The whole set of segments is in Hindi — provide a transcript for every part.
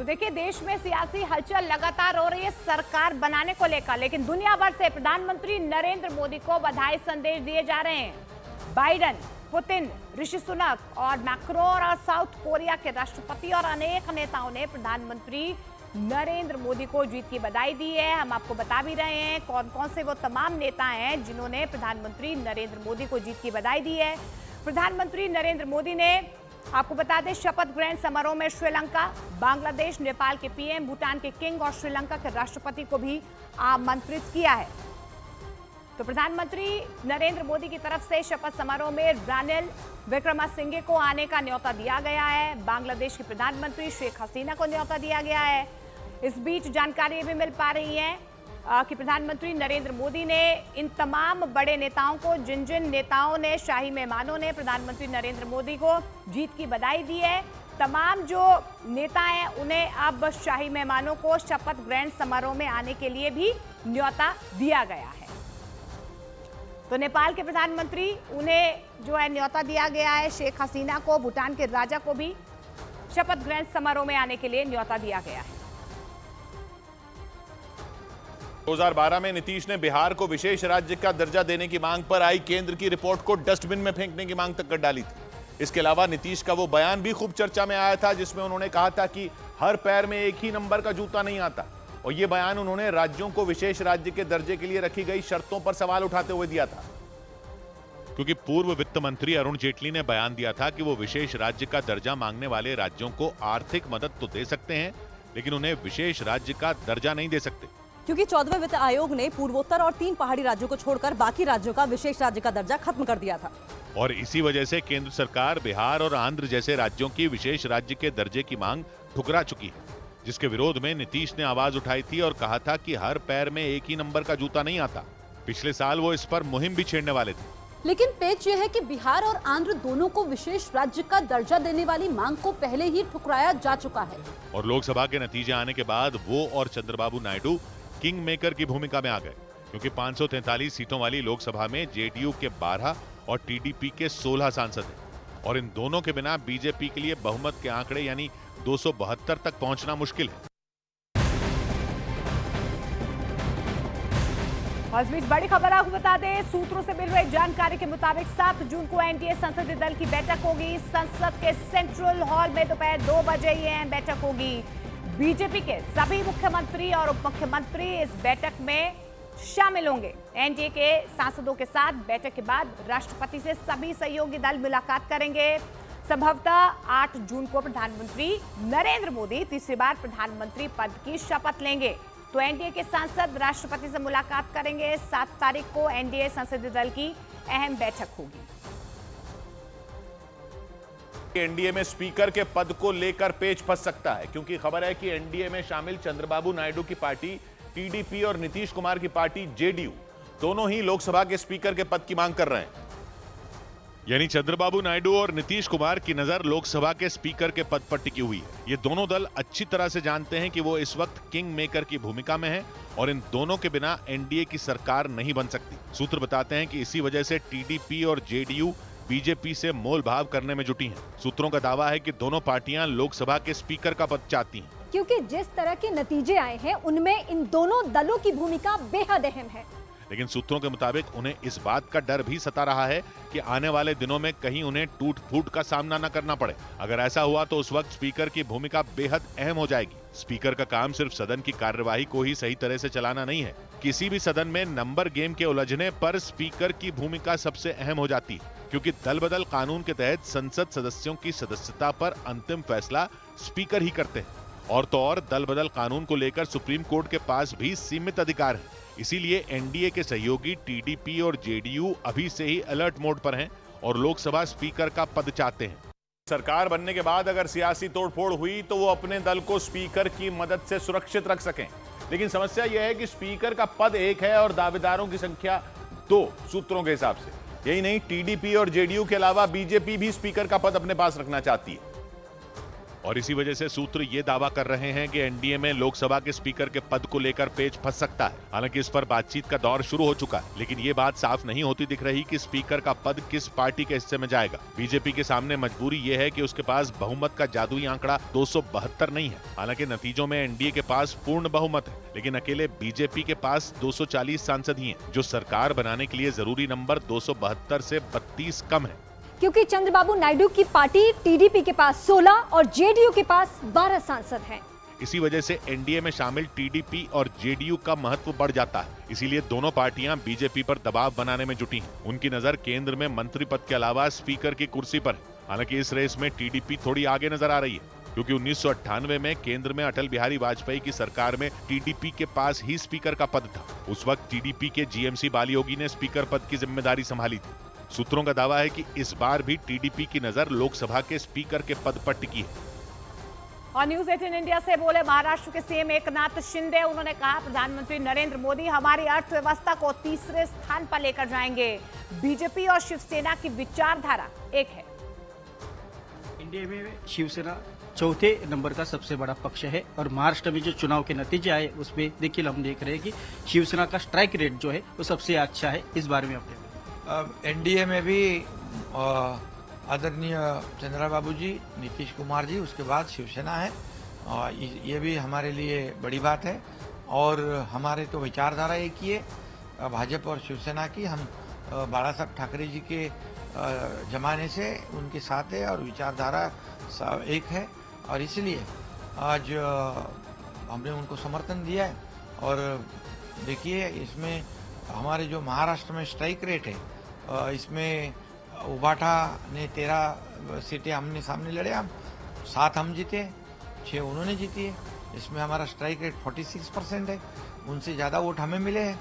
तो देखिए, देश में सियासी हलचल लगातार हो रही है सरकार बनाने को लेकर, लेकिन दुनिया भर से प्रधानमंत्री नरेंद्र मोदी को बधाई संदेश दिए जा रहे हैं। बाइडेन, पुतिन, ऋषि सुनक और मैक्रोन और साउथ कोरिया के राष्ट्रपति और अनेक नेताओं ने प्रधानमंत्री नरेंद्र मोदी को जीत की बधाई दी है। हम आपको बता भी रहे हैं कौन कौन से वो तमाम नेता हैं जिन्होंने प्रधानमंत्री नरेंद्र मोदी को जीत की बधाई दी है। प्रधानमंत्री नरेंद्र मोदी ने, आपको बता दें, शपथ ग्रहण समारोह में श्रीलंका, बांग्लादेश, नेपाल के पीएम, भूटान के किंग और श्रीलंका के राष्ट्रपति को भी आमंत्रित किया है। तो प्रधानमंत्री नरेंद्र मोदी की तरफ से शपथ समारोह में रानिल विक्रमासिंघे को आने का न्योता दिया गया है। बांग्लादेश की प्रधानमंत्री शेख हसीना को न्योता दिया गया है। इस बीच जानकारी भी मिल पा रही है कि प्रधानमंत्री नरेंद्र मोदी ने इन तमाम बड़े नेताओं को, जिन जिन नेताओं ने, शाही मेहमानों ने प्रधानमंत्री नरेंद्र मोदी को जीत की बधाई दी है, तमाम जो नेता हैं उन्हें अब शाही मेहमानों को शपथ ग्रहण समारोह में आने के लिए भी न्योता दिया गया है। तो नेपाल के प्रधानमंत्री, उन्हें जो है न्योता दिया गया है। शेख हसीना को, भूटान के राजा को भी शपथ ग्रहण समारोह में आने के लिए न्योता दिया गया है। 2012 में नीतीश ने बिहार को विशेष राज्य का दर्जा देने की मांग पर आई केंद्र की रिपोर्ट को डस्टबिन में फेंकने की मांग तक कर डाली थी। इसके अलावा नीतीश का वो बयान भी खूब चर्चा में आया था जिसमें उन्होंने कहा था कि हर पैर में एक ही नंबर का जूता नहीं आता, और ये बयान उन्होंने राज्यों को विशेष राज्य के दर्जे के लिए रखी गई शर्तों पर सवाल उठाते हुए दिया था। क्योंकि पूर्व वित्त मंत्री अरुण जेटली ने बयान दिया था कि वो विशेष राज्य का दर्जा मांगने वाले राज्यों को आर्थिक मदद तो दे सकते हैं, लेकिन उन्हें विशेष राज्य का दर्जा नहीं दे सकते, क्योंकि 14वें वित्त आयोग ने पूर्वोत्तर और 3 पहाड़ी राज्यों को छोड़कर बाकी राज्यों का विशेष राज्य का दर्जा खत्म कर दिया था। और इसी वजह से केंद्र सरकार बिहार और आंध्र जैसे राज्यों की विशेष राज्य के दर्जे की मांग ठुकरा चुकी है, जिसके विरोध में नीतीश ने आवाज उठाई थी और कहा था कि हर पैर में एक ही नंबर का जूता नहीं आता। पिछले साल वो इस पर मुहिम भी छेड़ने वाले थे। लेकिन पेच यह है कि बिहार और आंध्र दोनों को विशेष राज्य का दर्जा देने वाली मांग को पहले ही ठुकराया जा चुका है। और लोकसभा के नतीजे आने के बाद वो और चंद्रबाबू नायडू किंग मेकर की भूमिका में आ गए, क्योंकि 543 सीटों वाली लोकसभा में जेडीयू के 12 और टीडीपी के 16 सांसद हैं, और इन दोनों के बिना बीजेपी के लिए बहुमत के आंकड़े यानी 272 तक पहुंचना मुश्किल है। और इस बीच बड़ी खबर आपको बता दें, सूत्रों से मिल रही जानकारी के मुताबिक 7 जून को एनडीए संसदीय दल की बैठक होगी। संसद के सेंट्रल हॉल में दोपहर 2 बजे ये बैठक होगी। बीजेपी के सभी मुख्यमंत्री और उप मुख्यमंत्री इस बैठक में शामिल होंगे। एनडीए के सांसदों के साथ बैठक के बाद राष्ट्रपति से सभी सहयोगी दल मुलाकात करेंगे। संभवतः 8 जून को प्रधानमंत्री नरेंद्र मोदी तीसरी बार प्रधानमंत्री पद की शपथ लेंगे। तो एनडीए के सांसद राष्ट्रपति से मुलाकात करेंगे। 7 तारीख को एनडीए संसदीय दल की अहम बैठक होगी। एनडीए में स्पीकर के पद को लेकर पेच फंस सकता है, क्योंकि खबर है कि एनडीए में शामिल चंद्रबाबू नायडू की पार्टी टीडीपी और नीतीश कुमार की पार्टी जेडीयू दोनों ही लोकसभा के स्पीकर के पद की मांग कर रहे हैं। यानी चंद्रबाबू नायडू और नीतीश कुमार की नजर लोकसभा के स्पीकर के पद पर टिकी हुई है। ये दोनों दल अच्छी तरह से जानते हैं कि वो इस वक्त किंग मेकर की भूमिका में हैं, और इन दोनों के बिना एनडीए की सरकार नहीं बन सकती। सूत्र बताते हैं कि इसी वजह से टीडीपी और जेडीयू बीजेपी से मोल भाव करने में जुटी हैं। सूत्रों का दावा है कि दोनों पार्टियां लोकसभा के स्पीकर का पद चाहती हैं, क्योंकि जिस तरह के नतीजे आए हैं उनमें इन दोनों दलों की भूमिका बेहद अहम है। लेकिन सूत्रों के मुताबिक उन्हें इस बात का डर भी सता रहा है कि आने वाले दिनों में कहीं उन्हें टूट फूट का सामना न करना पड़े। अगर ऐसा हुआ तो उस वक्त स्पीकर की भूमिका बेहद अहम हो जाएगी। स्पीकर का काम सिर्फ सदन की कार्यवाही को ही सही तरह से चलाना नहीं है। किसी भी सदन में नंबर गेम के उलझने पर स्पीकर की भूमिका सबसे अहम हो जाती है, क्योंकि दल बदल कानून के तहत संसद सदस्यों की सदस्यता पर अंतिम फैसला स्पीकर ही करते हैं। और तो और दल बदल कानून को लेकर सुप्रीम कोर्ट के पास भी सीमित अधिकार है। इसीलिए एनडीए के सहयोगी टीडीपी और जेडीयू अभी से ही अलर्ट मोड पर हैं और लोकसभा स्पीकर का पद चाहते हैं। सरकार बनने के बाद अगर सियासी तोड़फोड़ हुई तो वो अपने दल को स्पीकर की मदद से सुरक्षित रख सकें। लेकिन समस्या यह है कि स्पीकर का पद एक है और दावेदारों की संख्या 2 सूत्रों के हिसाब से। यही नहीं, टीडीपी और जेडीयू के अलावा बीजेपी भी स्पीकर का पद अपने पास रखना चाहती है। और इसी वजह से सूत्र ये दावा कर रहे हैं कि एनडीए में लोकसभा के स्पीकर के पद को लेकर पेच फंस सकता है। हालांकि इस पर बातचीत का दौर शुरू हो चुका है, लेकिन ये बात साफ नहीं होती दिख रही कि स्पीकर का पद किस पार्टी के हिस्से में जाएगा। बीजेपी के सामने मजबूरी ये है कि उसके पास बहुमत का जादुई आंकड़ा 272 नहीं है। हालांकि नतीजों में एनडीए के पास पूर्ण बहुमत है, लेकिन अकेले बीजेपी के पास 240 सांसद ही हैं, जो सरकार बनाने के लिए जरूरी नंबर 272 से 32 कम है। क्योंकि चंद्रबाबू नायडू की पार्टी टीडीपी के पास 16 और जेडीयू के पास 12 सांसद हैं। इसी वजह से एनडीए में शामिल टीडीपी और जेडीयू का महत्व बढ़ जाता है। इसीलिए दोनों पार्टियां बीजेपी पर दबाव बनाने में जुटी हैं। उनकी नजर केंद्र में मंत्री पद के अलावा स्पीकर की कुर्सी पर है। हालांकि इस रेस में टीडीपी थोड़ी आगे नजर आ रही है, क्योंकि 1998 में केंद्र में अटल बिहारी वाजपेयी की सरकार में टीडीपी के पास ही स्पीकर का पद था। उस वक्त टीडीपी के जीएमसी बालियोगी ने स्पीकर पद की जिम्मेदारी संभाली थी। सूत्रों का दावा है कि इस बार भी टीडीपी की नजर लोकसभा के स्पीकर के पद पर टिकी है। और न्यूज 18 इंडिया से बोले महाराष्ट्र के सीएम एकनाथ शिंदे। उन्होंने कहा प्रधानमंत्री नरेंद्र मोदी हमारी अर्थव्यवस्था को तीसरे स्थान पर लेकर जाएंगे। बीजेपी और शिवसेना की विचारधारा एक है। इंडिया में शिवसेना चौथे नंबर का सबसे बड़ा पक्ष है और महाराष्ट्र में जो चुनाव के नतीजे आए उसमें देखिए हम देख रहे हैं कि शिवसेना का स्ट्राइक रेट जो है वो सबसे अच्छा है। इस बारे में अपने एनडीए में भी आदरणीय चंद्रबाबू जी, नीतीश कुमार जी, उसके बाद शिवसेना है। ये भी हमारे लिए बड़ी बात है और हमारे तो विचारधारा एक ही है भाजपा और शिवसेना की। हम बाला साहब ठाकरे जी के जमाने से उनके साथ है और विचारधारा एक है और इसलिए आज हमने उनको समर्थन दिया है। और देखिए इसमें हमारे जो महाराष्ट्र में स्ट्राइक रेट है, इसमें उबाठा ने 13 सीटें हमने सामने लड़े, हम 7 हम जीते, 6 उन्होंने जीती है। इसमें हमारा स्ट्राइक रेट 46% है, उनसे ज्यादा वोट हमें मिले हैं।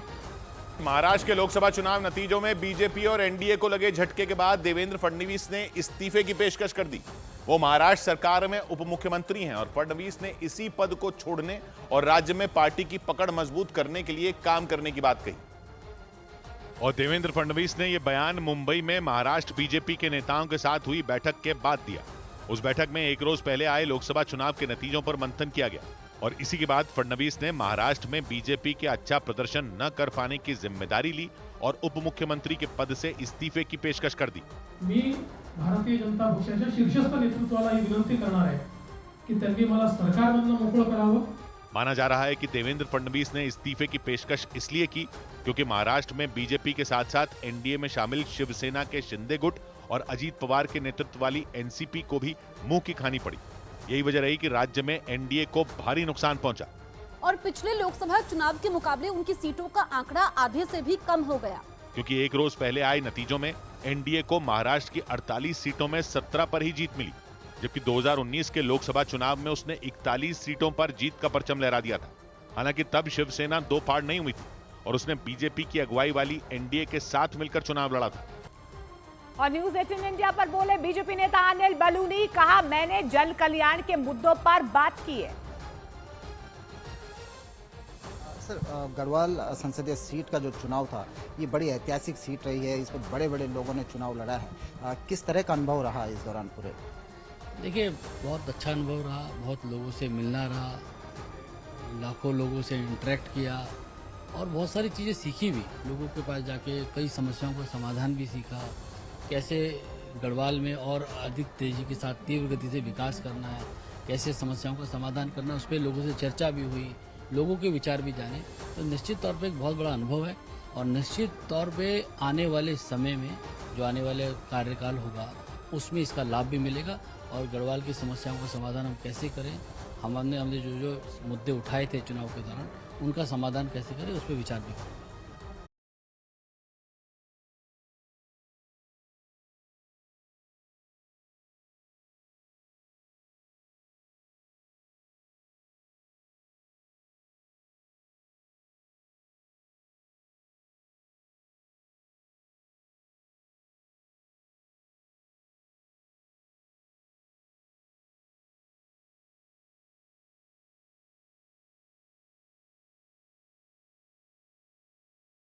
महाराष्ट्र के लोकसभा चुनाव नतीजों में बीजेपी और एनडीए को लगे झटके के बाद देवेंद्र फडणवीस ने इस्तीफे की पेशकश कर दी। वो महाराष्ट्र सरकार में उप मुख्यमंत्री हैं और फडणवीस ने इसी पद को छोड़ने और राज्य में पार्टी की पकड़ मजबूत करने के लिए काम करने की बात कही। और देवेंद्र फडणवीस ने यह बयान मुंबई में महाराष्ट्र बीजेपी के नेताओं के साथ हुई बैठक के बाद दिया। उस बैठक में एक रोज पहले आए लोकसभा चुनाव के नतीजों पर मंथन किया गया और इसी के बाद फडणवीस ने महाराष्ट्र में बीजेपी के अच्छा प्रदर्शन न कर पाने की जिम्मेदारी ली और उप मुख्यमंत्री के पद से इस्तीफे की पेशकश कर दी। मी भारतीय जनता पक्षाच्या शीर्षस्थ नेतृत्वाला ही विनंती करणार आहे की त्यांनी मला सरकारमधनं मोकळं करावं। माना जा रहा है कि देवेंद्र फडणवीस ने इस्तीफे की पेशकश इसलिए की क्योंकि महाराष्ट्र में बीजेपी के साथ साथ एनडीए में शामिल शिवसेना के शिंदे गुट और अजीत पवार के नेतृत्व वाली एनसीपी को भी मुंह की खानी पड़ी। यही वजह रही कि राज्य में एनडीए को भारी नुकसान पहुंचा और पिछले लोकसभा चुनाव के मुकाबले उनकी सीटों का आंकड़ा आधे से भी कम हो गया, क्योंकि एक रोज पहले आए नतीजों में एनडीए को महाराष्ट्र की 48 सीटों में 17 पर ही जीत मिली, जबकि 2019 के लोकसभा चुनाव में उसने 41 सीटों पर जीत का परचम लहरा दिया था। हालांकि तब शिवसेना दो फाड़ नहीं हुई थी और उसने बीजेपी की अगुवाई वाली एनडीए के साथ मिलकर चुनाव लड़ा था। और न्यूज 18 इंडिया पर बोले बीजेपी नेता अनिल बलूनी। कहा मैंने जल कल्याण के मुद्दों पर बात की है। सर, गढ़वाल संसदीय सीट का जो चुनाव था ये बड़ी ऐतिहासिक सीट रही है, इस पर बड़े बड़े लोगों ने चुनाव लड़ा है। किस तरह का अनुभव रहा इस दौरान पूरे? देखिए बहुत अच्छा अनुभव रहा, बहुत लोगों से मिलना रहा, लाखों लोगों से इंटरेक्ट किया और बहुत सारी चीज़ें सीखी भी। लोगों के पास जाके कई समस्याओं का समाधान भी सीखा, कैसे गढ़वाल में और अधिक तेज़ी के साथ तीव्र गति से विकास करना है, कैसे समस्याओं का समाधान करना, उस पर लोगों से चर्चा भी हुई, लोगों के विचार भी जाने। तो निश्चित तौर पे एक बहुत बड़ा अनुभव है और निश्चित तौर पे आने वाले समय में जो आने वाले कार्यकाल होगा उसमें इसका लाभ भी मिलेगा और गढ़वाल की समस्याओं का समाधान हम कैसे करें, हमने जो मुद्दे उठाए थे चुनाव के दौरान उनका समाधान कैसे करें उस पर विचार भी करें।